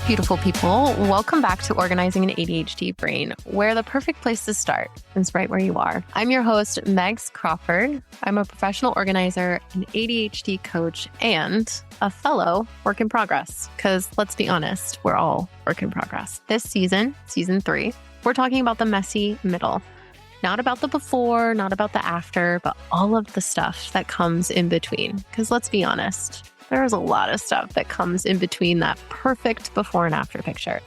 beautiful people. Welcome back to Organizing an ADHD Brain, where the perfect place to start is right where you are. I'm your host, Megs Crawford. I'm a professional organizer, an ADHD coach, and a fellow work in progress. Because let's be honest, we're all work in progress. This season 3, we're talking about the messy middle. Not about the before, not about the after, but all of the stuff that comes in between. Because let's be honest, there's a lot of stuff that comes in between that perfect before and after picture.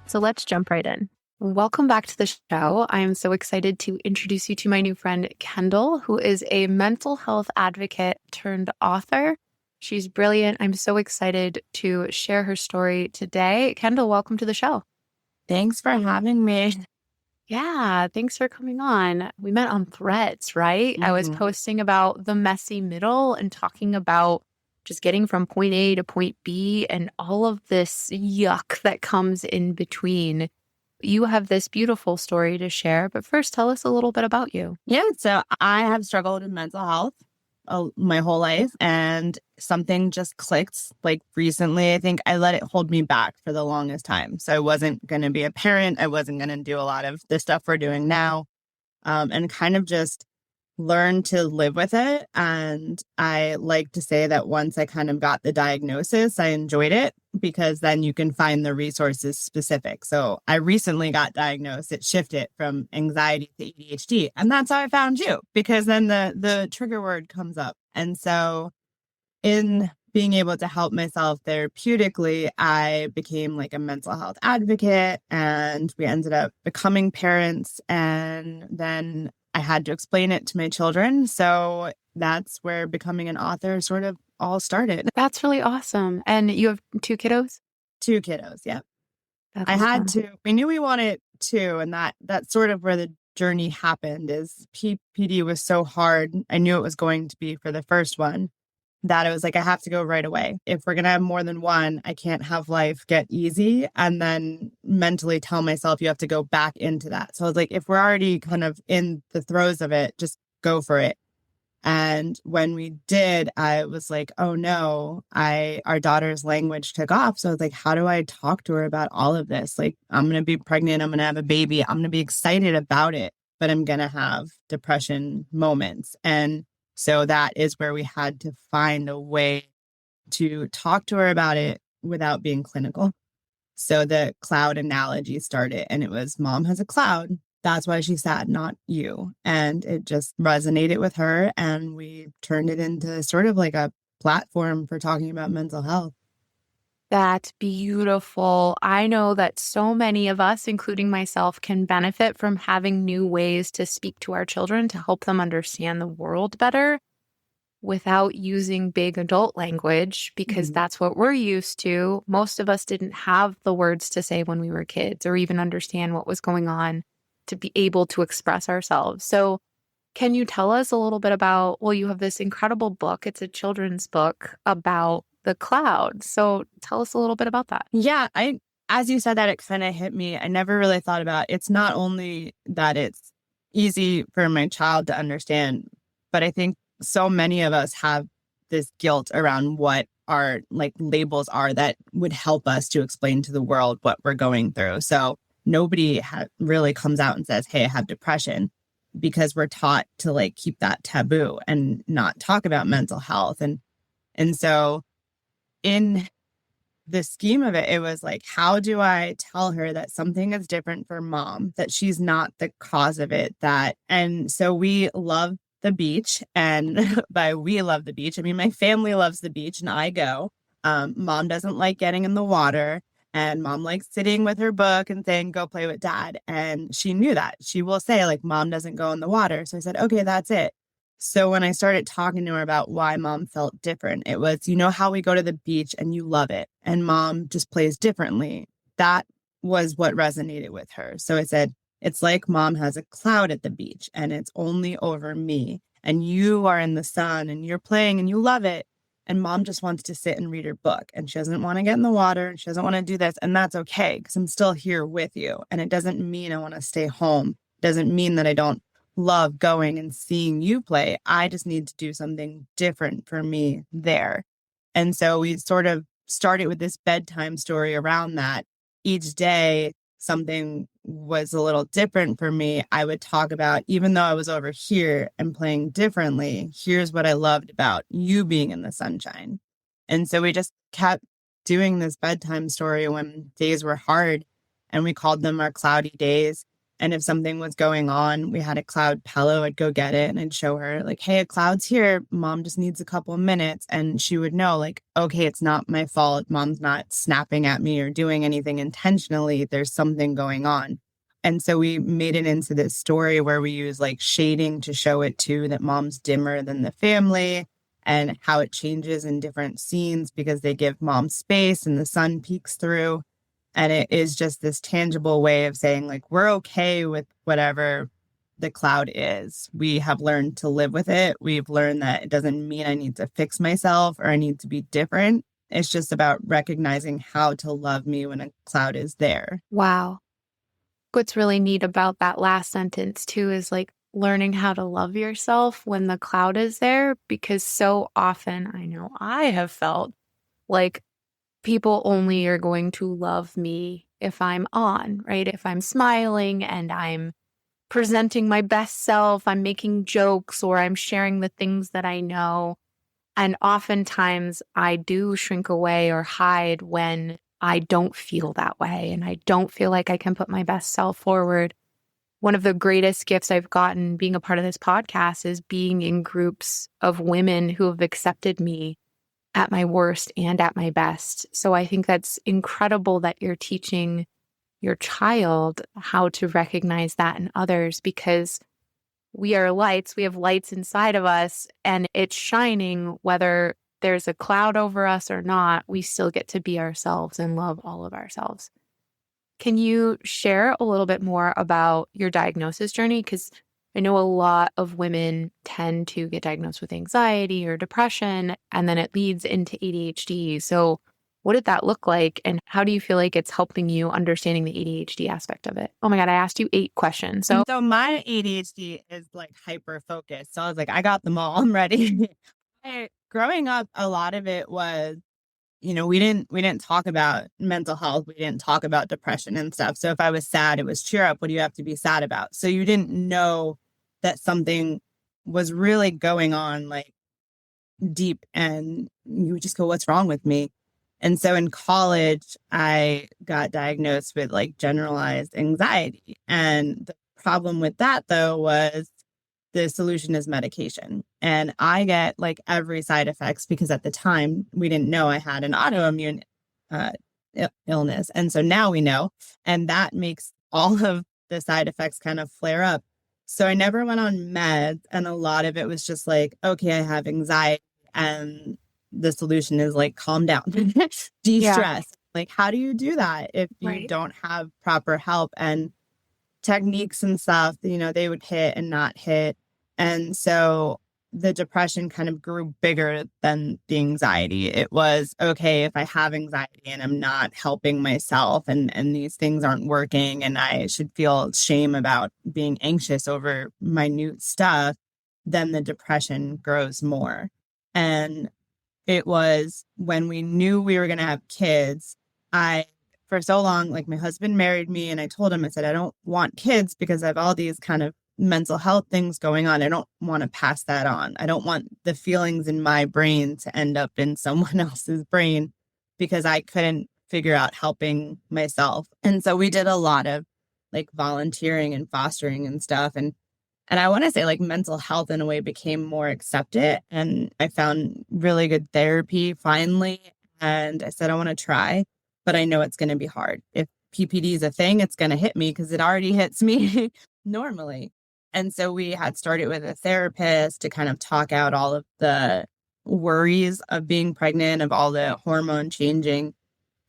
So let's jump right in. Welcome back to the show. I am so excited to introduce you to my new friend, Kendall, who is a mental health advocate turned author. She's brilliant. I'm so excited to share her story today. Kendall, welcome to the show. Thanks for having me. Yeah, thanks for coming on. We met on Threads, right? I was posting about the messy middle and talking about just getting from point A to point B and all of this yuck that comes in between. You have this beautiful story to share, but first tell us a little bit about you. Yeah, so I have struggled with mental health my whole life, and something just clicked like recently. I think I let it hold me back for the longest time. So I wasn't going to be a parent. I wasn't going to do a lot of the stuff we're doing now, and kind of just learn to live with it. And I like to say that once I kind of got the diagnosis, I enjoyed it because then you can find the resources specific. So I recently got diagnosed. It shifted from anxiety to ADHD. And that's how I found you, because then the trigger word comes up. And so in being able to help myself therapeutically, I became like a mental health advocate, and we ended up becoming parents. And then I had to explain it to my children. So that's where becoming an author sort of all started. That's really awesome. And you have 2 kiddos? 2 kiddos, yeah. That's I had awesome. 2. We knew we wanted 2, and that's sort of where the journey happened. Is PPD was so hard. I knew it was going to be for the first one, that it was like, I have to go right away. If we're going to have more than one, I can't have life get easy and then mentally tell myself you have to go back into that. So I was like, if we're already kind of in the throes of it, just go for it. And when we did, I was like, oh no, our daughter's language took off. So I was like, how do I talk to her about all of this? Like, I'm going to be pregnant. I'm going to have a baby. I'm going to be excited about it, but I'm going to have depression moments. And so that is where we had to find a way to talk to her about it without being clinical. So the cloud analogy started, and it was, mom has a cloud. That's why she's sad, not you. And it just resonated with her. And we turned it into sort of like a platform for talking about mental health. That's beautiful. I know that so many of us, including myself, can benefit from having new ways to speak to our children to help them understand the world better without using big adult language, because that's what we're used to. Most of us didn't have the words to say when we were kids or even understand what was going on to be able to express ourselves. So can you tell us a little bit about, well, you have this incredible book. It's a children's book about the cloud. So tell us a little bit about that. Yeah, as you said that, it kind of hit me. I never really thought about it's not only that it's easy for my child to understand, but I think so many of us have this guilt around what our like labels are that would help us to explain to the world what we're going through. So nobody really comes out and says, hey, I have depression, because we're taught to like keep that taboo and not talk about mental health. And so in the scheme of it, it was like, how do I tell her that something is different for mom, that she's not the cause of it? And so we love the beach. And by we love the beach, I mean, my family loves the beach and I go. Mom doesn't like getting in the water, and mom likes sitting with her book and saying, go play with dad. And she knew that. She will say like, mom doesn't go in the water. So I said, okay, that's it. So when I started talking to her about why mom felt different, it was, you know how we go to the beach and you love it and mom just plays differently. That was what resonated with her. So I said, it's like mom has a cloud at the beach and it's only over me, and you are in the sun and you're playing and you love it. And mom just wants to sit and read her book, and she doesn't want to get in the water, and she doesn't want to do this. And that's okay, because I'm still here with you. And it doesn't mean I want to stay home. It doesn't mean that I don't love going and seeing you play. I just need to do something different for me there. And so we sort of started with this bedtime story around that. each day something was a little different for me, I would talk about, even though I was over here and playing differently, here's what I loved about you being in the sunshine. And so we just kept doing this bedtime story when days were hard, and we called them our cloudy days. And if something was going on, we had a cloud pillow. I'd go get it and I'd show her like, hey, a cloud's here. Mom just needs a couple of minutes. And she would know like, okay, it's not my fault. Mom's not snapping at me or doing anything intentionally. There's something going on. And so we made it into this story where we use like shading to show it too, that mom's dimmer than the family and how it changes in different scenes because they give mom space and the sun peeks through. And it is just this tangible way of saying, like, we're okay with whatever the cloud is. We have learned to live with it. We've learned that it doesn't mean I need to fix myself or I need to be different. It's just about recognizing how to love me when a cloud is there. Wow. What's really neat about that last sentence, too, is like learning how to love yourself when the cloud is there, because so often I know I have felt like people only are going to love me if I'm on, right? If I'm smiling and I'm presenting my best self, I'm making jokes, or I'm sharing the things that I know. And oftentimes I do shrink away or hide when I don't feel that way and I don't feel like I can put my best self forward. One of the greatest gifts I've gotten being a part of this podcast is being in groups of women who have accepted me at my worst and at my best. So I think that's incredible that you're teaching your child how to recognize that in others, because we are lights. We have lights inside of us and it's shining whether there's a cloud over us or not. We still get to be ourselves and love all of ourselves. Can you share a little bit more about your diagnosis journey? Because I know a lot of women tend to get diagnosed with anxiety or depression, and then it leads into ADHD. So what did that look like? And how do you feel like it's helping you understanding the ADHD aspect of it? Oh my God, I asked you 8 questions. So my ADHD is like hyper focused. So I was like, I got them all. I'm ready. Growing up, a lot of it was, we didn't talk about mental health. We didn't talk about depression and stuff. So if I was sad, it was cheer up. What do you have to be sad about? So you didn't know that something was really going on like deep, and you would just go, what's wrong with me? And so in college, I got diagnosed with like generalized anxiety. And the problem with that though was the solution is medication. And I get like every side effects because at the time we didn't know I had an autoimmune illness. And so now we know, and that makes all of the side effects kind of flare up. So I never went on meds. And a lot of it was just like, okay, I have anxiety and the solution is like, calm down, de-stress. Yeah. Like, how do you do that if you don't have proper help? And techniques and stuff, they would hit and not hit. And so the depression kind of grew bigger than the anxiety. It was, okay, if I have anxiety and I'm not helping myself and these things aren't working and I should feel shame about being anxious over minute stuff, then the depression grows more. And it was when we knew we were going to have kids, for so long, like my husband married me and I told him, I said, I don't want kids because I have all these kind of mental health things going on. I don't want to pass that on. I don't want the feelings in my brain to end up in someone else's brain because I couldn't figure out helping myself. And so we did a lot of like volunteering and fostering and stuff. And I want to say like mental health in a way became more accepted. And I found really good therapy finally. And I said, I want to try. But I know it's going to be hard. If PPD is a thing, it's going to hit me because it already hits me normally. And so we had started with a therapist to kind of talk out all of the worries of being pregnant, of all the hormone changing.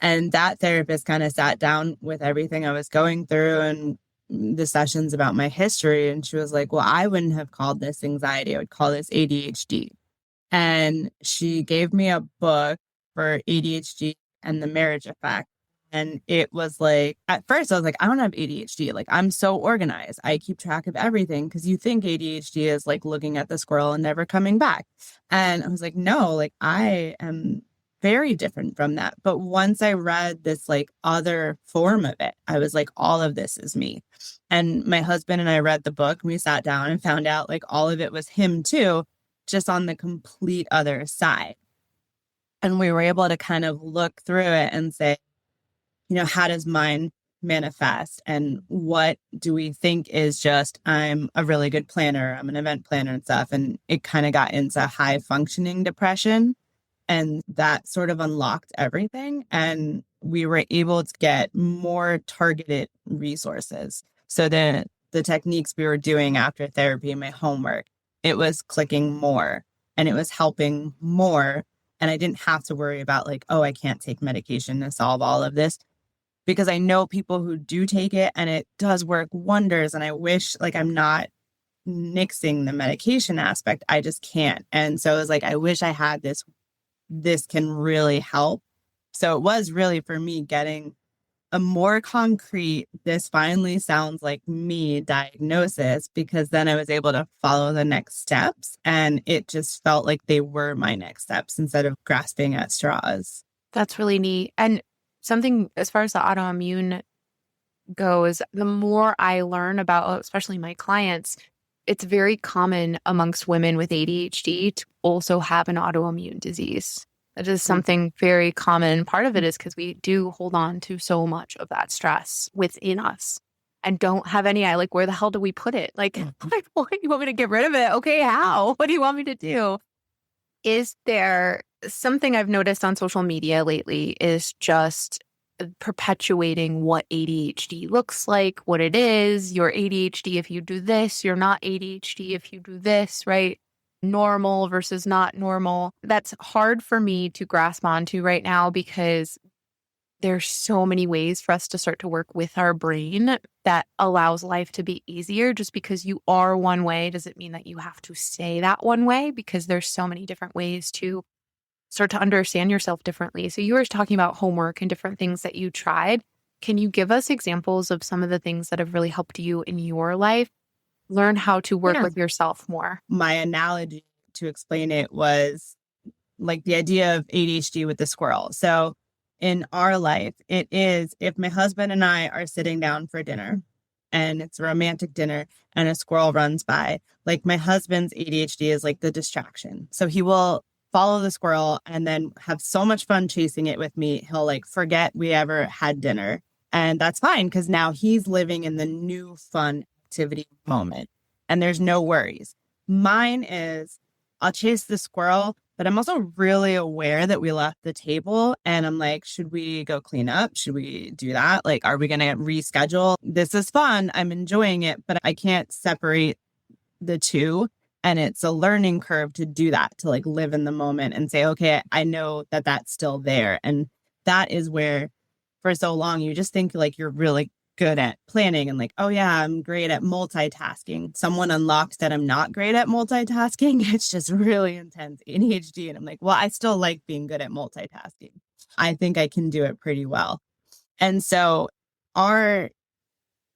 And that therapist kind of sat down with everything I was going through and the sessions about my history. And she was like, well, I wouldn't have called this anxiety. I would call this ADHD. And she gave me a book for ADHD and the marriage effect. And it was like, at first I was like, I don't have ADHD. Like, I'm so organized. I keep track of everything. Cause you think ADHD is like looking at the squirrel and never coming back. And I was like, no, like I am very different from that. But once I read this like other form of it, I was like, all of this is me. And my husband and I read the book and we sat down and found out like all of it was him too, just on the complete other side. And we were able to kind of look through it and say, how does mine manifest? And what do we think is just, I'm a really good planner, I'm an event planner and stuff. And it kind of got into high functioning depression. And that sort of unlocked everything. And we were able to get more targeted resources. So the techniques we were doing after therapy, my homework, it was clicking more and it was helping more. And I didn't have to worry about like, oh, I can't take medication to solve all of this, because I know people who do take it and it does work wonders. And I wish like I'm not nixing the medication aspect. I just can't. And so it was like, I wish I had this can really help. So it was really for me getting a more concrete, this finally sounds like me diagnosis, because then I was able to follow the next steps and it just felt like they were my next steps instead of grasping at straws. That's really neat. And something as far as the autoimmune goes, the more I learn about, especially my clients, it's very common amongst women with ADHD to also have an autoimmune disease. It is something very common. Part of it is because we do hold on to so much of that stress within us and don't have any, like, where the hell do we put it? Like, what, you want me to get rid of it? Okay, how? What do you want me to do? Is there something I've noticed on social media lately is just perpetuating what ADHD looks like, what it is. You're ADHD if you do this. You're not ADHD if you do this, right? Normal versus not normal. That's hard for me to grasp onto right now because there's so many ways for us to start to work with our brain that allows life to be easier. Just because you are one way doesn't mean that you have to stay that one way, because there's so many different ways to start to understand yourself differently. So you were talking about homework and different things that you tried. Can you give us examples of some of the things that have really helped you in your life learn how to work with yourself more? My analogy to explain it was like the idea of ADHD with the squirrel. So in our life, it is if my husband and I are sitting down for dinner and it's a romantic dinner and a squirrel runs by, like my husband's ADHD is like the distraction. So he will follow the squirrel and then have so much fun chasing it with me. He'll like forget we ever had dinner. And that's fine because now he's living in the new fun activity moment and there's no worries. Mine is I'll chase the squirrel, but I'm also really aware that we left the table and I'm like, should we go clean up? Should we do that? Like, are we going to reschedule? This is fun. I'm enjoying it, but I can't separate the two. And it's a learning curve to do that, to like live in the moment and say, okay, I know that that's still there. And that is where for so long, you just think like you're really good at planning and like, oh yeah, I'm great at multitasking. Someone unlocks that I'm not great at multitasking. It's just really intense ADHD. And I'm like, well, I still like being good at multitasking. I think I can do it pretty well. And so our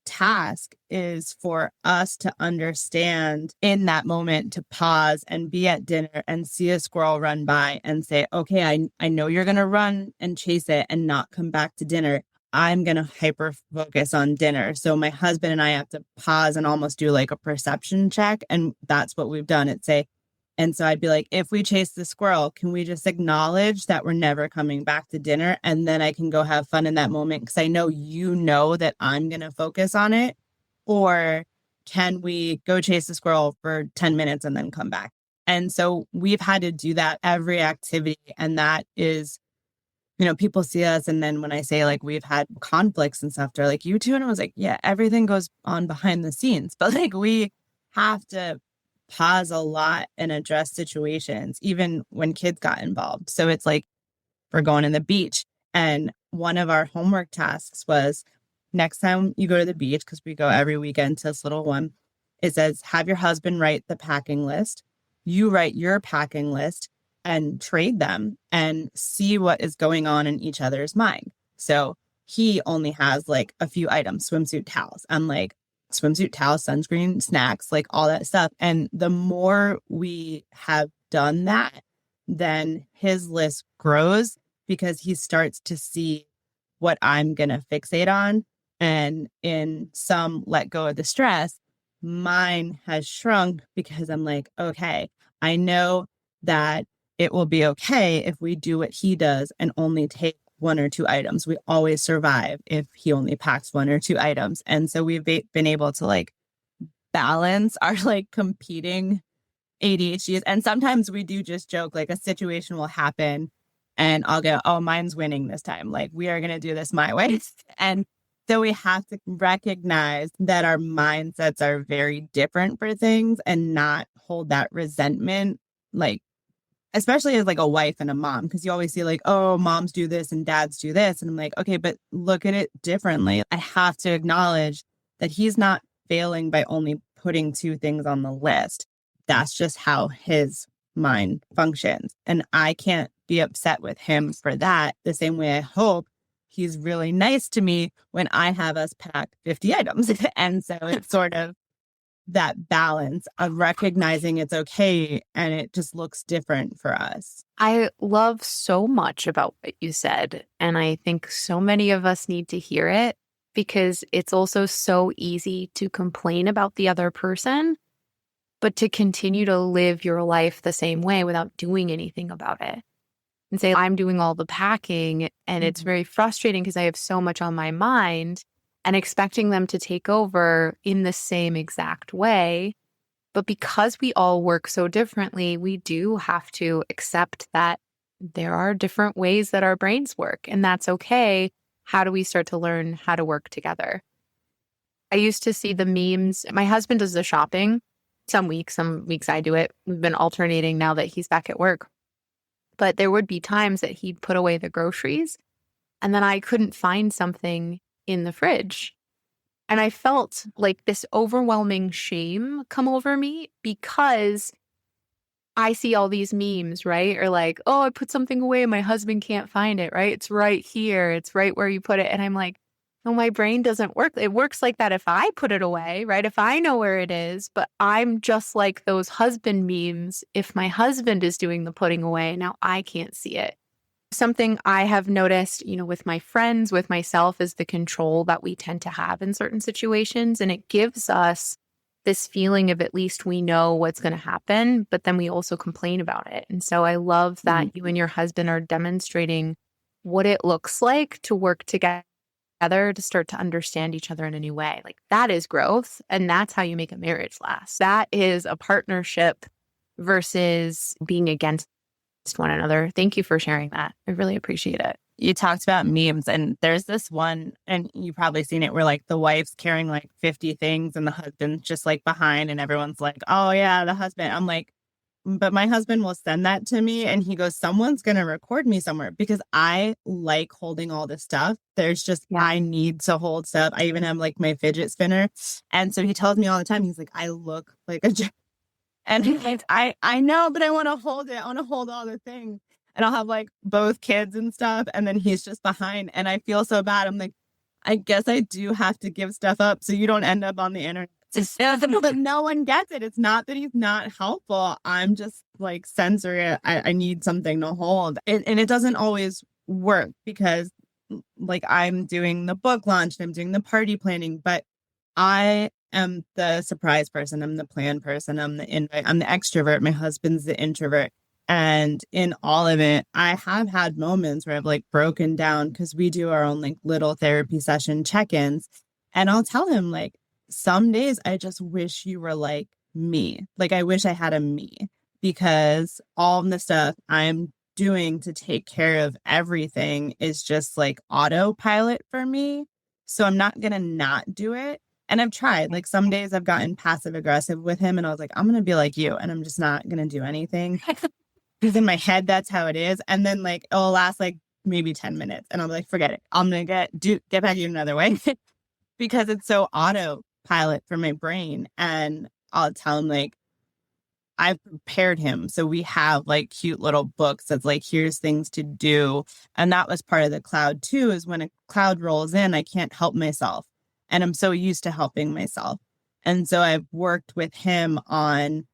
task is for us to understand in that moment to pause and be at dinner and see a squirrel run by and say, okay, I know you're going to run and chase it and not come back to dinner. I'm going to hyper focus on dinner. So my husband and I have to pause and almost do like a perception check. And that's what we've done. And so I'd be like, if we chase the squirrel, can we just acknowledge that we're never coming back to dinner? And then I can go have fun in that moment because I know you know that I'm going to focus on it. Or can we go chase the squirrel for 10 minutes and then come back? And so we've had to do that every activity. And that is, people see us. And then when I say like we've had conflicts and stuff, they're like, you too? And I was like, yeah, everything goes on behind the scenes. But like we have to pause a lot and address situations, even when kids got involved. So it's like we're going to the beach. And one of our homework tasks was next time you go to the beach, because we go every weekend to this little one, it says, have your husband write the packing list. You write your packing list and trade them and see what is going on in each other's mind. So he only has like a few items, swimsuit towels. I'm like, swimsuit towels, sunscreen, snacks, like all that stuff. And the more we have done that, then his list grows because he starts to see what I'm going to fixate on. And in some let go of the stress, mine has shrunk because I'm like, okay, I know that it will be okay if we do what he does and only take one or two items. We always survive if he only packs one or two items. And so we've been able to like balance our like competing ADHDs. And sometimes we do just joke, like a situation will happen and I'll go, oh, mine's winning this time. Like we are going to do this my way. And so we have to recognize that our mindsets are very different for things and not hold that resentment, like, especially as like a wife and a mom, because you always see like, oh, moms do this and dads do this. And I'm like, okay, but look at it differently. I have to acknowledge that he's not failing by only putting two things on the list. That's just how his mind functions. And I can't be upset with him for that the same way I hope he's really nice to me when I have us pack 50 items. And so it's sort of that balance of recognizing it's okay and it just looks different for us. I love so much about what you said. And I think so many of us need to hear it because it's also so easy to complain about the other person, but to continue to live your life the same way without doing anything about it. And say, I'm doing all the packing and it's very frustrating because I have so much on my mind and expecting them to take over in the same exact way. But because we all work so differently, we do have to accept that there are different ways that our brains work, and that's okay. How do we start to learn how to work together? I used to see the memes. My husband does the shopping. Some weeks I do it. We've been alternating now that he's back at work. But there would be times that he'd put away the groceries and then I couldn't find something in the fridge. And I felt like this overwhelming shame come over me because I see all these memes, right? Or like, oh, I put something away and my husband can't find it, right? It's right here. It's right where you put it. And I'm like, no, my brain doesn't work. It works like that if I put it away, right? If I know where it is, but I'm just like those husband memes. If my husband is doing the putting away, now I can't see it. Something I have noticed, with my friends, with myself, is the control that we tend to have in certain situations. And it gives us this feeling of at least we know what's going to happen, but then we also complain about it. And so I love that you and your husband are demonstrating what it looks like to work together to start to understand each other in a new way. Like that is growth. And that's how you make a marriage last. That is a partnership versus being against one another. Thank you for sharing that. I really appreciate it. You talked about memes, and there's this one, and you've probably seen it, where like the wife's carrying like 50 things and the husband's just like behind, and everyone's like, oh yeah, the husband. I'm like, but my husband will send that to me and he goes, someone's going to record me somewhere, because I like holding all this stuff. There's just, I need to hold stuff. I even have like my fidget spinner. And so he tells me all the time, he's like, I look like a and I know, but I want to hold it. I want to hold all the things. And I'll have like both kids and stuff. And then he's just behind. And I feel so bad. I'm like, I guess I do have to give stuff up so you don't end up on the internet. But no one gets it. It's not that he's not helpful. I'm just like sensory. I need something to hold. And it doesn't always work because like I'm doing the book launch and I'm doing the party planning, but I am the surprise person. I'm the plan person. I'm the invite. I'm the extrovert. My husband's the introvert. And in all of it, I have had moments where I've like broken down because we do our own like little therapy session check-ins. And I'll tell him like, some days I just wish you were like me. Like I wish I had a me, because all of the stuff I'm doing to take care of everything is just like autopilot for me. So I'm not going to not do it. And I've tried, like some days I've gotten passive aggressive with him and I was like, I'm going to be like you and I'm just not going to do anything. Because in my head, that's how it is. And then like, it'll last like maybe 10 minutes and I'll be like, forget it. I'm going to get back to you another way because it's so autopilot for my brain. And I'll tell him like, I've prepared him. So we have like cute little books that's like, here's things to do. And that was part of the cloud too, is when a cloud rolls in, I can't help myself. And I'm so used to helping myself. And so I've worked with him on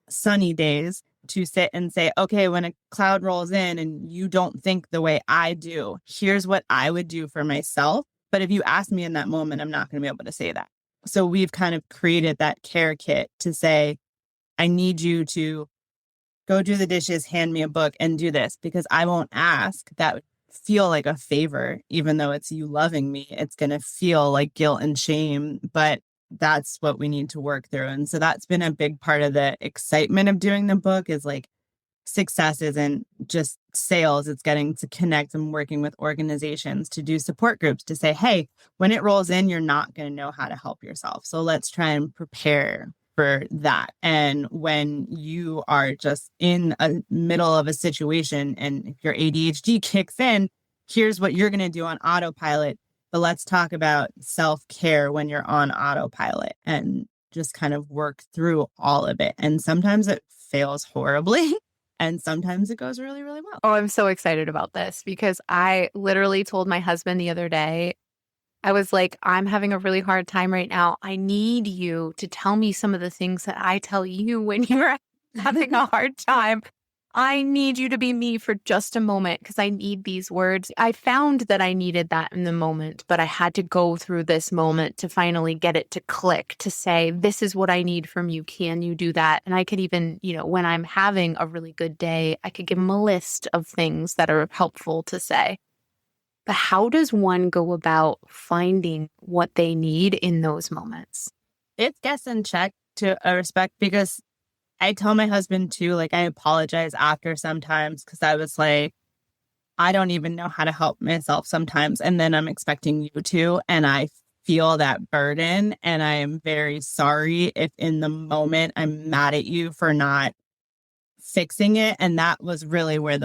sunny days to sit and say, okay, when a cloud rolls in and you don't think the way I do, here's what I would do for myself. But if you ask me in that moment, I'm not going to be able to say that. So we've kind of created that care kit to say, I need you to go do the dishes, hand me a book, and do this, because I won't ask. That would feel like a favor, even though it's you loving me. It's going to feel like guilt and shame, but that's what we need to work through. And so that's been a big part of the excitement of doing the book, is like success isn't just sales. It's getting to connect and working with organizations to do support groups to say, hey, when it rolls in, you're not going to know how to help yourself. So let's try and prepare for that. And when you are just in a middle of a situation and if your ADHD kicks in, here's what you're going to do on autopilot. But let's talk about self-care when you're on autopilot and just kind of work through all of it. And sometimes it fails horribly and sometimes it goes really, really well. Oh, I'm so excited about this because I literally told my husband the other day, I was like, I'm having a really hard time right now. I need you to tell me some of the things that I tell you when you're having a hard time. I need you to be me for just a moment because I need these words. I found that I needed that in the moment, but I had to go through this moment to finally get it to click, to say, this is what I need from you. Can you do that? And I could even, when I'm having a really good day, I could give him a list of things that are helpful to say. But how does one go about finding what they need in those moments? It's guess and check to a respect, because I tell my husband too, like I apologize after sometimes because I was like, I don't even know how to help myself sometimes. And then I'm expecting you to, and I feel that burden. And I am very sorry if in the moment I'm mad at you for not fixing it. And that was really where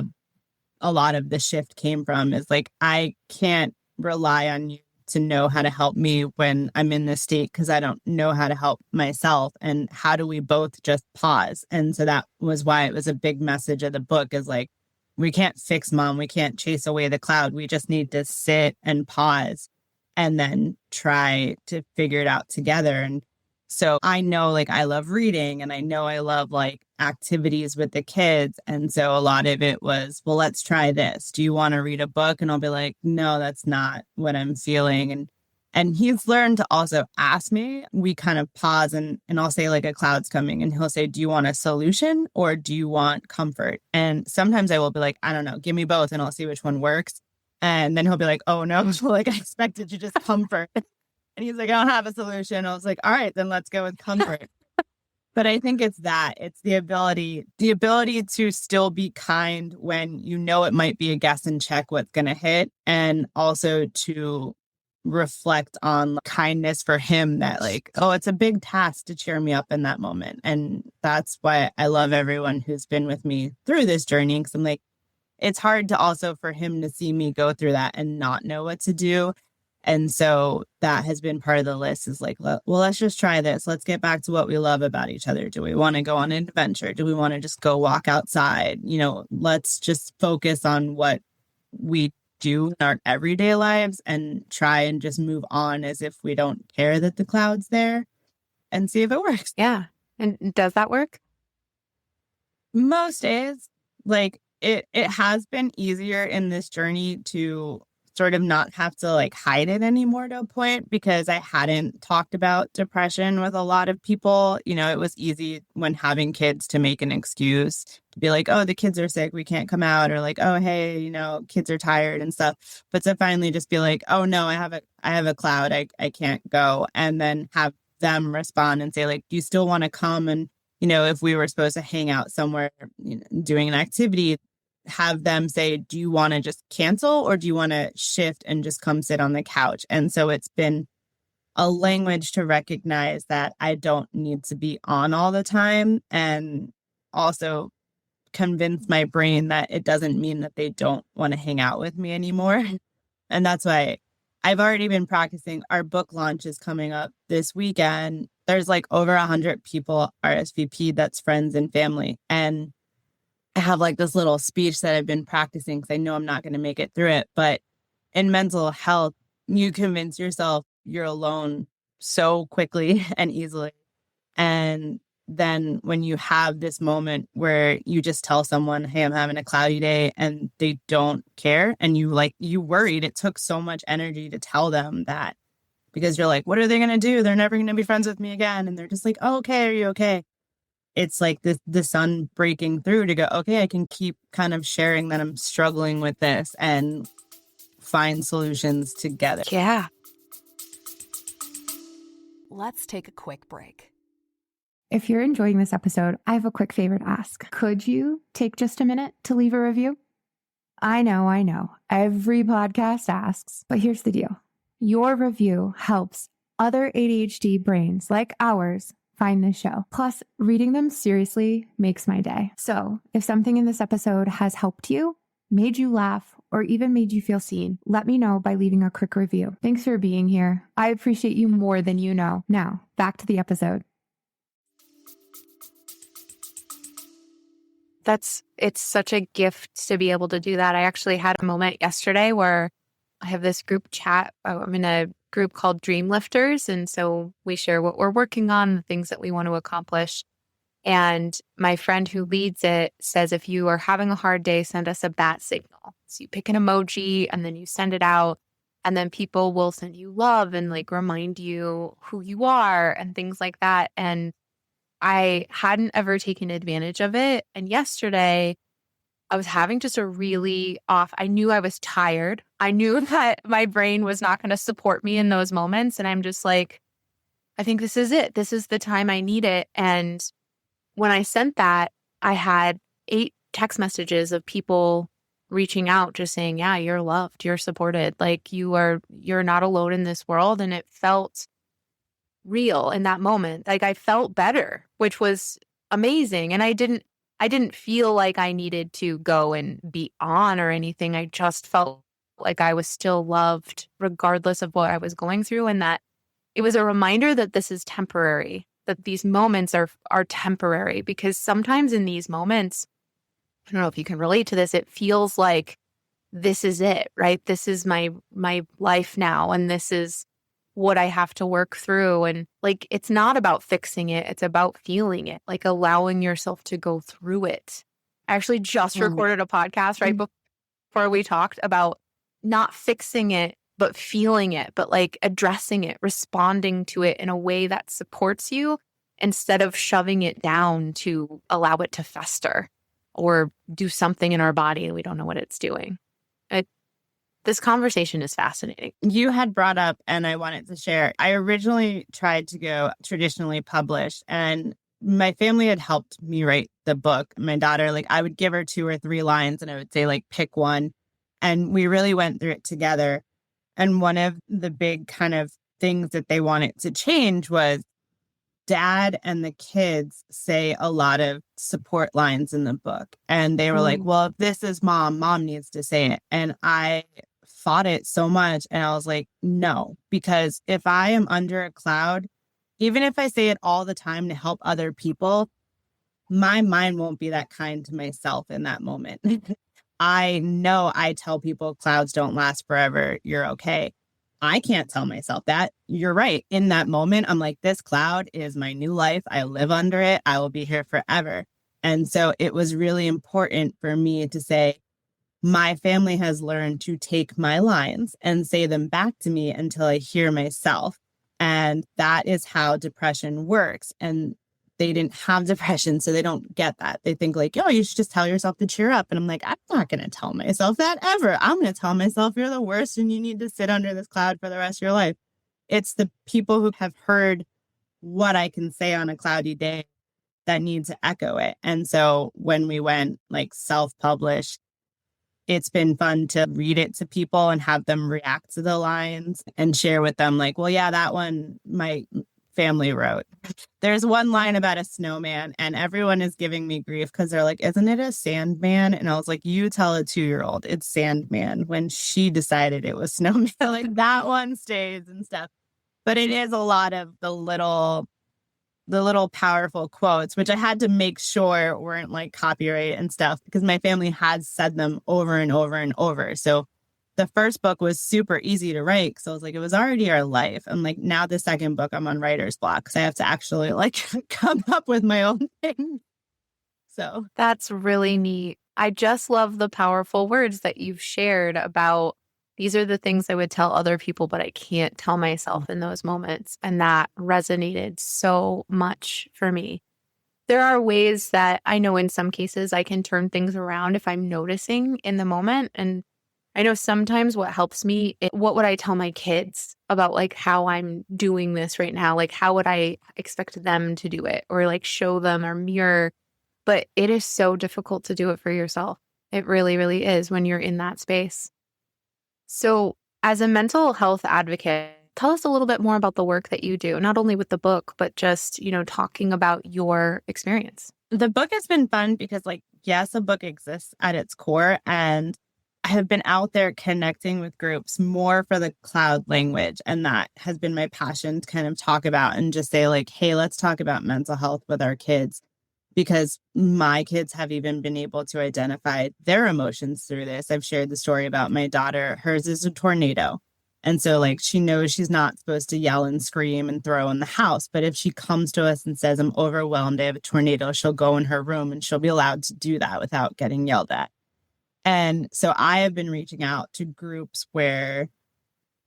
a lot of the shift came from, is like, I can't rely on you to know how to help me when I'm in this state because I don't know how to help myself. And how do we both just pause? And so that was why it was a big message of the book, is like, we can't fix mom. We can't chase away the cloud. We just need to sit and pause and then try to figure it out together. And so I know, like, I love reading and I know I love like activities with the kids. And so a lot of it was, well, let's try this. Do you want to read a book? And I'll be like, no, that's not what I'm feeling. And he's learned to also ask me. We kind of pause and I'll say like a cloud's coming and he'll say, do you want a solution or do you want comfort? And sometimes I will be like, I don't know, give me both and I'll see which one works. And then he'll be like, oh no, like I expected you just comfort. And he's like, I don't have a solution. I was like, all right, then let's go with comfort. But I think it's the ability to still be kind when you know it might be a guess and check what's going to hit. And also to reflect on kindness for him, that like, oh, it's a big task to cheer me up in that moment. And that's why I love everyone who's been with me through this journey. Because I'm like, it's hard to also for him to see me go through that and not know what to do. And so that has been part of the list, is like, well, let's just try this. Let's get back to what we love about each other. Do we want to go on an adventure? Do we want to just go walk outside? Let's just focus on what we do in our everyday lives and try and just move on as if we don't care that the cloud's there, and see if it works. Yeah. And does that work? Most days, like it has been easier in this journey to sort of not have to like hide it anymore to a point, because I hadn't talked about depression with a lot of people. It was easy when having kids to make an excuse to be like, oh, the kids are sick, we can't come out, or like, oh, hey, kids are tired and stuff. But to finally just be like, oh no, I have a cloud, I can't go. And then have them respond and say like, do you still want to come? And, if we were supposed to hang out somewhere, doing an activity, have them say, do you want to just cancel or do you want to shift and just come sit on the couch? And so it's been a language to recognize that I don't need to be on all the time, and also convince my brain that it doesn't mean that they don't want to hang out with me anymore. And that's why I've already been practicing. Our book launch is coming up this weekend. There's like over 100 people RSVP, that's friends and family. And I have like this little speech that I've been practicing because I know I'm not going to make it through it. But in mental health, you convince yourself you're alone so quickly and easily. And than when you have this moment where you just tell someone, hey, I'm having a cloudy day, and they don't care. And you worried. It took so much energy to tell them that, because you're like, what are they going to do? They're never going to be friends with me again. And they're just like, oh, okay, are you okay? It's like the sun breaking through to go, okay, I can keep kind of sharing that I'm struggling with this and find solutions together. Yeah. Let's take a quick break. If you're enjoying this episode, I have a quick favor to ask. Could you take just a minute to leave a review? I know. Every podcast asks, but here's the deal. Your review helps other ADHD brains like ours find this show. Plus, reading them seriously makes my day. So if something in this episode has helped you, made you laugh, or even made you feel seen, let me know by leaving a quick review. Thanks for being here. I appreciate you more than you know. Now, back to the episode. It's such a gift to be able to do that. I actually had a moment yesterday where I have this group chat. I'm in a group called Dream Lifters. And so we share what we're working on, the things that we want to accomplish. And my friend who leads it says, if you are having a hard day, send us a bat signal. So you pick an emoji and then you send it out. And then people will send you love and like remind you who you are and things like that. And I hadn't ever taken advantage of it. And yesterday I was having just a really off. I knew I was tired. I knew that my brain was not going to support me in those moments. And I'm just like, I think this is it. This is the time I need it. And when I sent that, I had 8 text messages of people reaching out, just saying, yeah, you're loved, you're supported. Like you're not alone in this world. And it felt real in that moment. Like I felt better, which was amazing. And I didn't feel like I needed to go and be on or anything. I just felt like I was still loved regardless of what I was going through. And that it was a reminder that this is temporary, that these moments are temporary, because sometimes in these moments, I don't know if you can relate to this, it feels like this is it, right? This is my life now. And this is what I have to work through. And like, it's not about fixing it. It's about feeling it, like allowing yourself to go through it. I actually just recorded a podcast right before we talked about not fixing it, but feeling it, but like addressing it, responding to it in a way that supports you instead of shoving it down to allow it to fester or do something in our body and we don't know what it's doing. This conversation is fascinating. You had brought up, and I wanted to share, I originally tried to go traditionally published, and my family had helped me write the book. My daughter, like I would give her 2 or 3 lines and I would say like, pick one. And we really went through it together. And one of the big kind of things that they wanted to change was Dad and the kids say a lot of support lines in the book. And they were like, well, if this is mom needs to say it. And I fought it so much. And I was like, no, because if I am under a cloud, even if I say it all the time to help other people, my mind won't be that kind to myself in that moment. I know I tell people clouds don't last forever. You're okay. I can't tell myself that. You're right. In that moment, I'm like, this cloud is my new life. I live under it. I will be here forever. And so it was really important for me to say, my family has learned to take my lines and say them back to me until I hear myself. And that is how depression works. And they didn't have depression, so they don't get that. They think like, oh, you should just tell yourself to cheer up. And I'm like, I'm not going to tell myself that ever. I'm going to tell myself you're the worst and you need to sit under this cloud for the rest of your life. It's the people who have heard what I can say on a cloudy day that need to echo it. And so when we went like self-published, it's been fun to read it to people and have them react to the lines and share with them like, well, yeah, that one my family wrote. There's one line about a snowman and everyone is giving me grief because they're like, isn't it a sandman? And I was like, you tell a 2-year-old it's sandman when she decided it was snowman. Like that one stays and stuff. But it is a lot of the little powerful quotes, which I had to make sure weren't like copyright and stuff because my family had said them over and over and over. So the first book was super easy to write because I was like, it was already our life. And like now the second book, I'm on writer's block because I have to actually like come up with my own thing. So that's really neat. I just love the powerful words that you've shared about these are the things I would tell other people, but I can't tell myself in those moments. And that resonated so much for me. There are ways that I know in some cases I can turn things around if I'm noticing in the moment. And I know sometimes what helps me, what would I tell my kids about like how I'm doing this right now? Like how would I expect them to do it or like show them or mirror? But it is so difficult to do it for yourself. It really, really is when you're in that space. So as a mental health advocate, tell us a little bit more about the work that you do, not only with the book, but just, talking about your experience. the book has been fun because like, yes, a book exists at its core. And I have been out there connecting with groups more for the cloud language. And that has been my passion to kind of talk about and just say like, hey, let's talk about mental health with our kids. Because my kids have even been able to identify their emotions through this. I've shared the story about my daughter. Hers is a tornado. And so like she knows she's not supposed to yell and scream and throw in the house. But if she comes to us and says, I'm overwhelmed, I have a tornado, she'll go in her room and she'll be allowed to do that without getting yelled at. And so I have been reaching out to groups where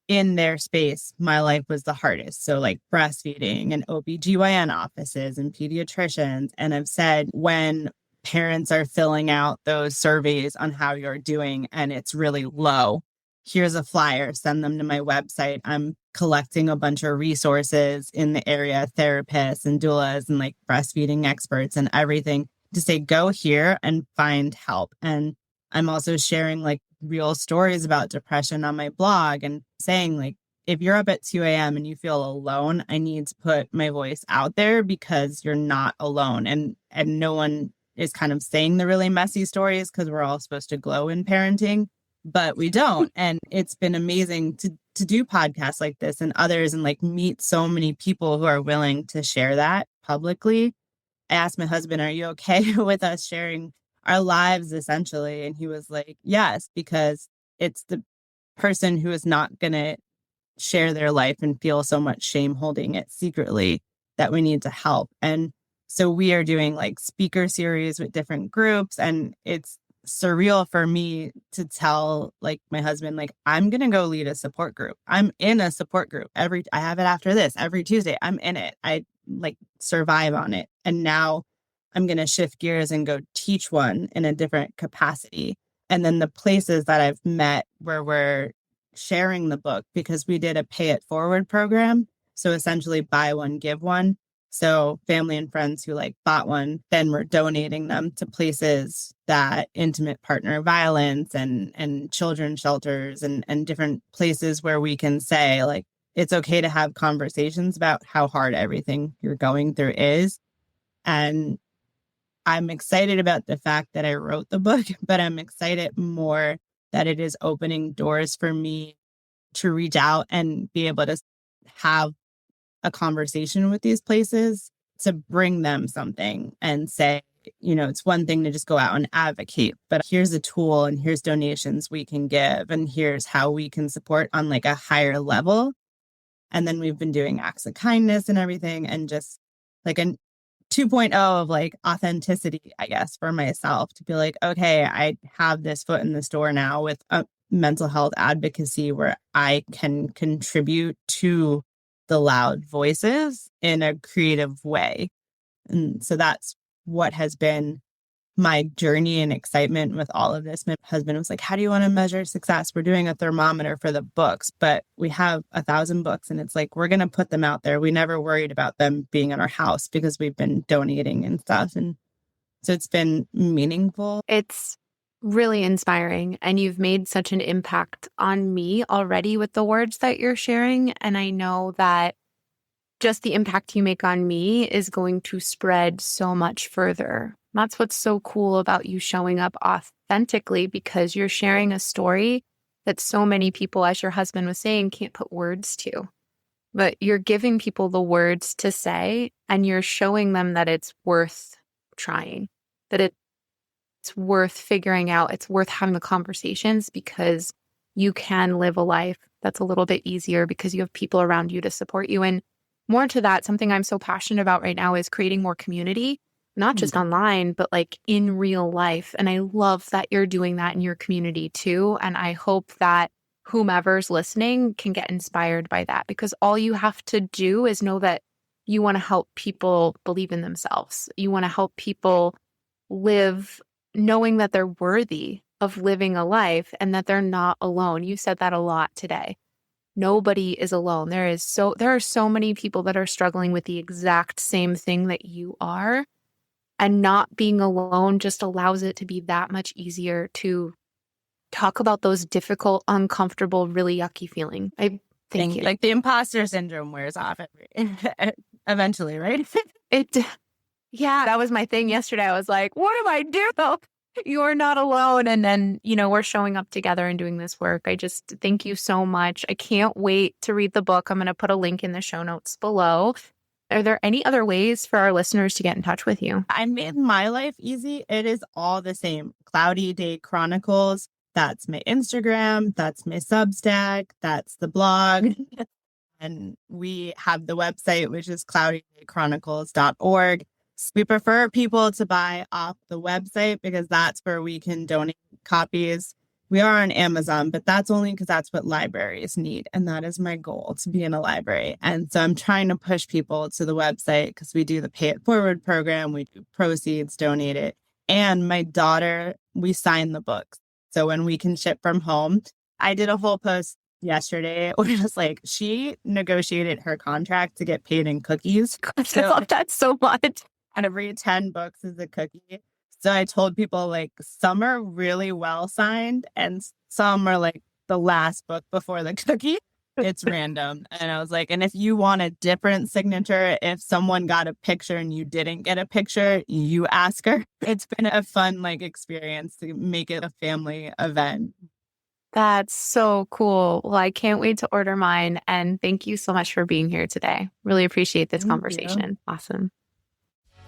in their space, my life was the hardest. So like breastfeeding and OBGYN offices and pediatricians. And I've said when parents are filling out those surveys on how you're doing and it's really low, here's a flyer, send them to my website. I'm collecting a bunch of resources in the area, therapists and doulas and like breastfeeding experts and everything to say, go here and find help. And I'm also sharing like real stories about depression on my blog and saying like, if you're up at 2 a.m. and you feel alone, I need to put my voice out there because you're not alone. And no one is kind of saying the really messy stories because we're all supposed to glow in parenting, but we don't. And it's been amazing to do podcasts like this and others and like meet so many people who are willing to share that publicly. I asked my husband, are you okay with us sharing our lives essentially? And he was like, yes, because it's the person who is not going to share their life and feel so much shame holding it secretly that we need to help. And so we are doing like speaker series with different groups. And it's surreal for me to tell like my husband, like, I'm going to go lead a support group. I'm in a support group I have it after this every Tuesday. I'm in it. I like survive on it. And now I'm going to shift gears and go teach one in a different capacity. And then the places that I've met where we're sharing the book, because we did a pay it forward program. So essentially buy one, give one. So family and friends who like bought one, then we're donating them to places that intimate partner violence and children's shelters and different places where we can say like, it's okay to have conversations about how hard everything you're going through is. And I'm excited about the fact that I wrote the book, but I'm excited more that it is opening doors for me to reach out and be able to have a conversation with these places to bring them something and say, it's one thing to just go out and advocate, but here's a tool and here's donations we can give and here's how we can support on like a higher level. And then we've been doing acts of kindness and everything and just like a 2.0 of like authenticity, I guess, for myself to be like, okay, I have this foot in this door now with a mental health advocacy where I can contribute to the loud voices in a creative way. And so that's what has been my journey and excitement with all of this. My husband was like, how do you want to measure success? We're doing a thermometer for the books, but we have 1,000 books and it's like, we're going to put them out there. We never worried about them being in our house because we've been donating and stuff. And so it's been meaningful. It's really inspiring. And you've made such an impact on me already with the words that you're sharing. And I know that just the impact you make on me is going to spread so much further. That's what's so cool about you showing up authentically, because you're sharing a story that so many people, as your husband was saying, can't put words to. But you're giving people the words to say, and you're showing them that it's worth trying, that it's worth figuring out, it's worth having the conversations, because you can live a life that's a little bit easier because you have people around you to support you. And more to that, something I'm so passionate about right now is creating more community, not just online, but like in real life. And I love that you're doing that in your community too. And I hope that whomever's listening can get inspired by that, because all you have to do is know that you want to help people believe in themselves. You want to help people live knowing that they're worthy of living a life and that they're not alone. You said that a lot today. Nobody is alone. There are so many people that are struggling with the exact same thing that you are. And not being alone just allows it to be that much easier to talk about those difficult, uncomfortable, really yucky feelings. Thank you. Like the imposter syndrome wears off eventually, right? Yeah, that was my thing yesterday. I was like, what do I do? You're not alone. And then, we're showing up together and doing this work. I just thank you so much. I can't wait to read the book. I'm going to put a link in the show notes below. Are there any other ways for our listeners to get in touch with you? I made my life easy. It is all the same. Cloudy Day Chronicles. That's my Instagram. That's my Substack. That's the blog. And we have the website, which is cloudydaychronicles.org. We prefer people to buy off the website because that's where we can donate copies. We are on Amazon, but that's only because that's what libraries need. And that is my goal, to be in a library. And so I'm trying to push people to the website because we do the Pay It Forward program. We do proceeds, donate it. And my daughter, we sign the books. So when we can ship from home, I did a whole post yesterday, which was like, she negotiated her contract to get paid in cookies. I love that so much. And every 10 books is a cookie. So I told people, like, some are really well signed and some are like the last book before the cookie. It's random. And I was like, and if you want a different signature, if someone got a picture and you didn't get a picture, you ask her. It's been a fun experience to make it a family event. That's so cool. Well, I can't wait to order mine. And thank you so much for being here today. Really appreciate this conversation. Awesome.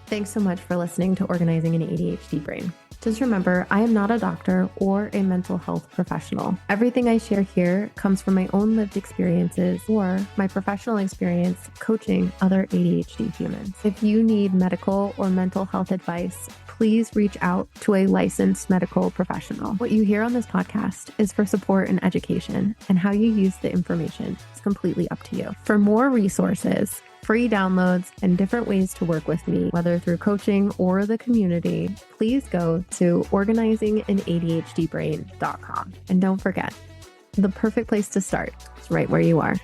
Thanks so much for listening to Organizing an ADHD Brain. Just remember, I am not a doctor or a mental health professional. Everything I share here comes from my own lived experiences or my professional experience coaching other ADHD humans. If you need medical or mental health advice, please reach out to a licensed medical professional. What you hear on this podcast is for support and education, and how you use the information is completely up to you. For more resources, free downloads, and different ways to work with me, whether through coaching or the community, please go to organizinganadhdbrain.com. And don't forget, the perfect place to start is right where you are.